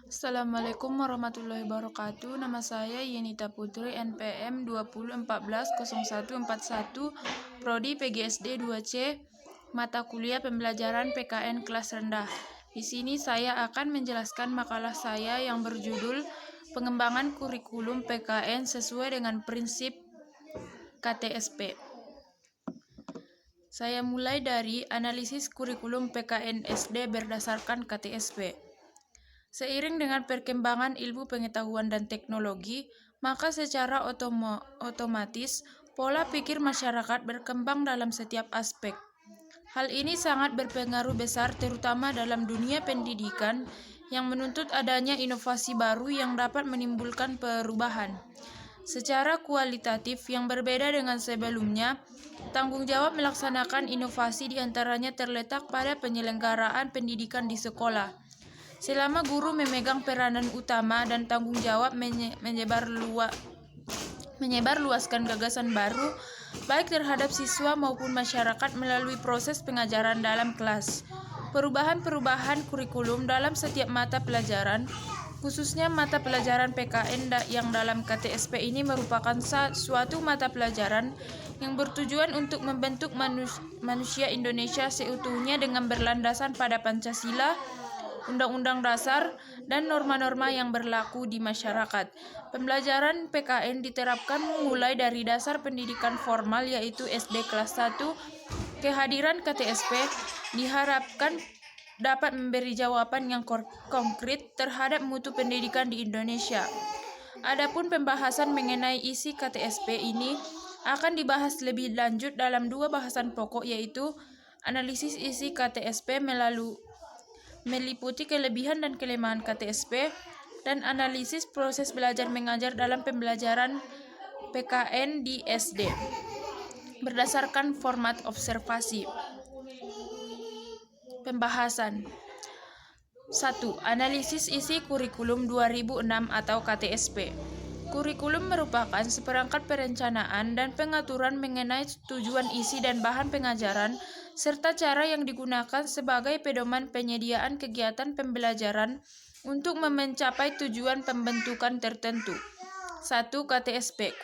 Assalamualaikum warahmatullahi wabarakatuh. Nama saya Yenita Putri, NPM 20140141, Prodi PGSD 2C, mata kuliah pembelajaran PKN kelas rendah. Di sini saya akan menjelaskan makalah saya yang berjudul Pengembangan Kurikulum PKN sesuai dengan prinsip KTSP. Saya mulai dari analisis kurikulum PKN SD berdasarkan KTSP. Seiring dengan perkembangan ilmu pengetahuan dan teknologi, maka secara otomatis pola pikir masyarakat berkembang dalam setiap aspek. Hal ini sangat berpengaruh besar terutama dalam dunia pendidikan yang menuntut adanya inovasi baru yang dapat menimbulkan perubahan. Secara kualitatif yang berbeda dengan sebelumnya, tanggung jawab melaksanakan inovasi diantaranya terletak pada penyelenggaraan pendidikan di sekolah. Selama guru memegang peranan utama dan tanggung jawab menyebarluaskan gagasan baru, baik terhadap siswa maupun masyarakat melalui proses pengajaran dalam kelas. Perubahan-perubahan kurikulum dalam setiap mata pelajaran, khususnya mata pelajaran PKN yang dalam KTSP ini merupakan suatu mata pelajaran yang bertujuan untuk membentuk manusia Indonesia seutuhnya dengan berlandasan pada Pancasila, Undang-Undang Dasar, dan norma-norma yang berlaku di masyarakat. Pembelajaran PKN diterapkan mulai dari dasar pendidikan formal yaitu SD kelas 1. Kehadiran KTSP diharapkan dapat memberi jawaban yang konkret terhadap mutu pendidikan di Indonesia. Adapun pembahasan mengenai isi KTSP ini akan dibahas lebih lanjut dalam dua bahasan pokok yaitu analisis isi KTSP meliputi kelebihan dan kelemahan KTSP dan analisis proses belajar mengajar dalam pembelajaran PKN di SD berdasarkan format observasi. Pembahasan 1. Analisis isi kurikulum 2006 atau KTSP. Kurikulum merupakan seperangkat perencanaan dan pengaturan mengenai tujuan isi dan bahan pengajaran serta cara yang digunakan sebagai pedoman penyediaan kegiatan pembelajaran untuk mencapai tujuan pembentukan tertentu. 1. KTSP,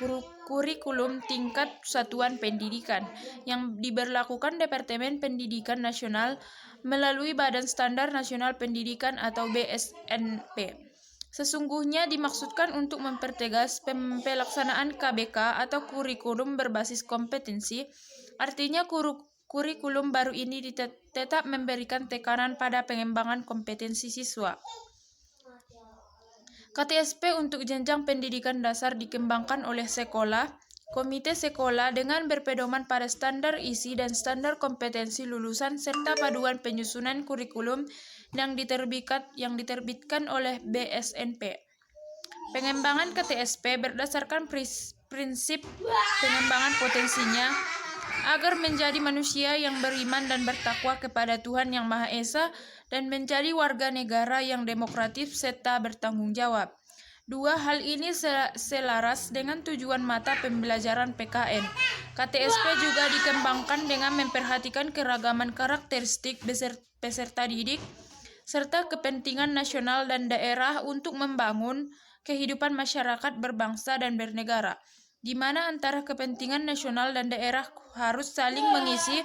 kurikulum tingkat satuan pendidikan, yang diberlakukan Departemen Pendidikan Nasional melalui Badan Standar Nasional Pendidikan atau BSNP. Sesungguhnya dimaksudkan untuk mempertegas pelaksanaan KBK atau kurikulum berbasis kompetensi, artinya kurikulum baru ini tetap memberikan tekanan pada pengembangan kompetensi siswa. KTSP untuk jenjang pendidikan dasar dikembangkan oleh sekolah, komite sekolah dengan berpedoman pada standar isi dan standar kompetensi lulusan serta paduan penyusunan kurikulum yang diterbitkan oleh BSNP. Pengembangan KTSP berdasarkan prinsip pengembangan potensinya agar menjadi manusia yang beriman dan bertakwa kepada Tuhan Yang Maha Esa dan menjadi warga negara yang demokratis serta bertanggung jawab. Dua hal ini selaras dengan tujuan mata pembelajaran PKN. KTSP juga dikembangkan dengan memperhatikan keragaman karakteristik peserta didik serta kepentingan nasional dan daerah untuk membangun kehidupan masyarakat berbangsa dan bernegara, di mana antara kepentingan nasional dan daerah harus saling mengisi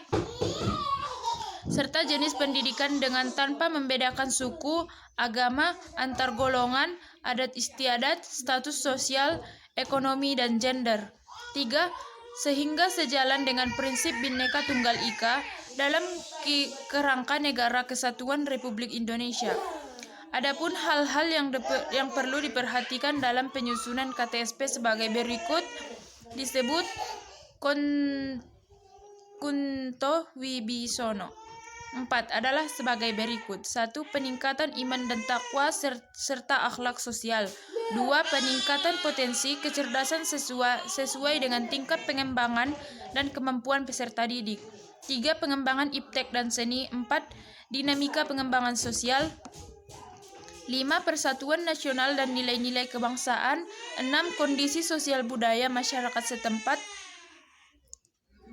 serta jenis pendidikan dengan tanpa membedakan suku, agama, antar golongan, adat istiadat, status sosial, ekonomi, dan gender. 3. Sehingga sejalan dengan prinsip Bhinneka Tunggal Ika dalam kerangka Negara Kesatuan Republik Indonesia. Adapun hal-hal yang perlu diperhatikan dalam penyusunan KTSP sebagai berikut disebut Kunto Wibisono. 4 adalah sebagai berikut. 1. Peningkatan iman dan takwa serta akhlak sosial. 2. Peningkatan potensi kecerdasan sesuai dengan tingkat pengembangan dan kemampuan peserta didik. 3. Pengembangan iptek dan seni. 4. Dinamika pengembangan sosial. 5. Persatuan nasional dan nilai-nilai kebangsaan. 6. Kondisi sosial budaya masyarakat setempat.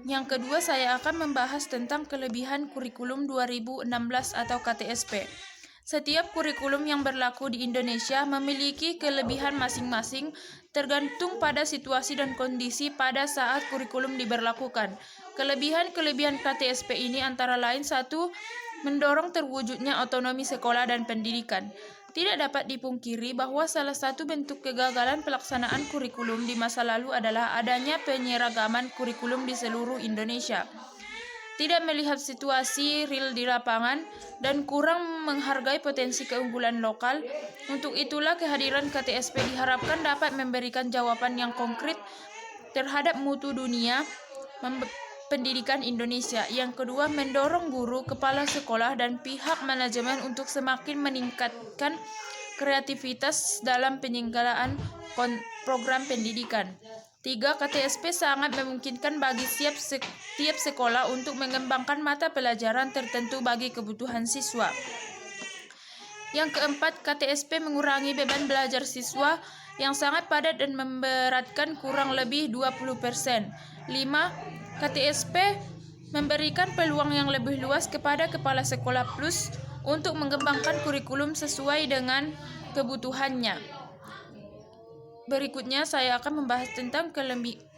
Yang kedua, saya akan membahas tentang kelebihan kurikulum 2016 atau KTSP. Setiap kurikulum yang berlaku di Indonesia memiliki kelebihan masing-masing tergantung pada situasi dan kondisi pada saat kurikulum diberlakukan. Kelebihan-kelebihan KTSP ini antara lain: 1. Mendorong terwujudnya otonomi sekolah dan pendidikan. Tidak dapat dipungkiri bahwa salah satu bentuk kegagalan pelaksanaan kurikulum di masa lalu adalah adanya penyeragaman kurikulum di seluruh Indonesia, tidak melihat situasi real di lapangan, dan kurang menghargai potensi keunggulan lokal. Untuk itulah kehadiran KTSP diharapkan dapat memberikan jawaban yang konkret terhadap mutu dunia pendidikan Indonesia. Yang kedua, mendorong guru, kepala sekolah, dan pihak manajemen untuk semakin meningkatkan kreativitas dalam penyelenggaraan program pendidikan. 3. KTSP sangat memungkinkan bagi setiap sekolah untuk mengembangkan mata pelajaran tertentu bagi kebutuhan siswa. Yang keempat, KTSP mengurangi beban belajar siswa yang sangat padat dan memberatkan kurang lebih 20%. 5. KTSP memberikan peluang yang lebih luas kepada kepala sekolah plus untuk mengembangkan kurikulum sesuai dengan kebutuhannya. Berikutnya saya akan membahas tentang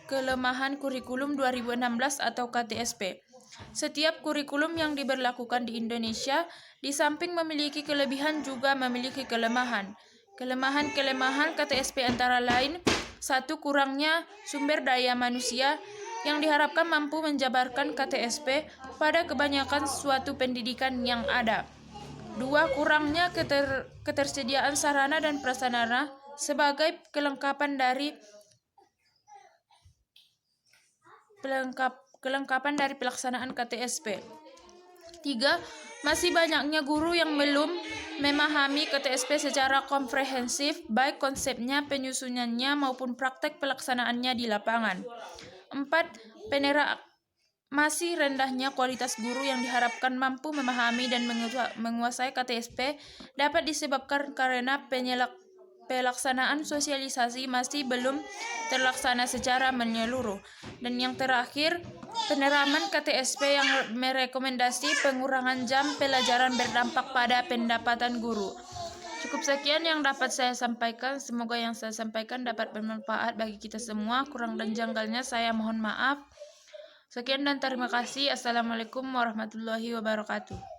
kelemahan kurikulum 2016 atau KTSP. Setiap kurikulum yang diberlakukan di Indonesia di samping memiliki kelebihan juga memiliki kelemahan. Kelemahan KTSP antara lain: 1. Kurangnya sumber daya manusia yang diharapkan mampu menjabarkan KTSP pada kebanyakan suatu pendidikan yang ada. 2. Kurangnya ketersediaan sarana dan prasarana sebagai kelengkapan dari pelaksanaan KTSP. 3. Masih banyaknya guru yang belum memahami KTSP secara komprehensif, baik konsepnya, penyusunannya, maupun praktek pelaksanaannya di lapangan. 4. Masih rendahnya kualitas guru yang diharapkan mampu memahami dan menguasai KTSP dapat disebabkan karena pelaksanaan sosialisasi masih belum terlaksana secara menyeluruh. Dan yang terakhir, penerapan KTSP yang merekomendasi pengurangan jam pelajaran berdampak pada pendapatan guru. Cukup sekian yang dapat saya sampaikan. Semoga yang saya sampaikan dapat bermanfaat bagi kita semua. Kurang dan janggalnya saya mohon maaf. Sekian dan terima kasih. Assalamualaikum warahmatullahi wabarakatuh.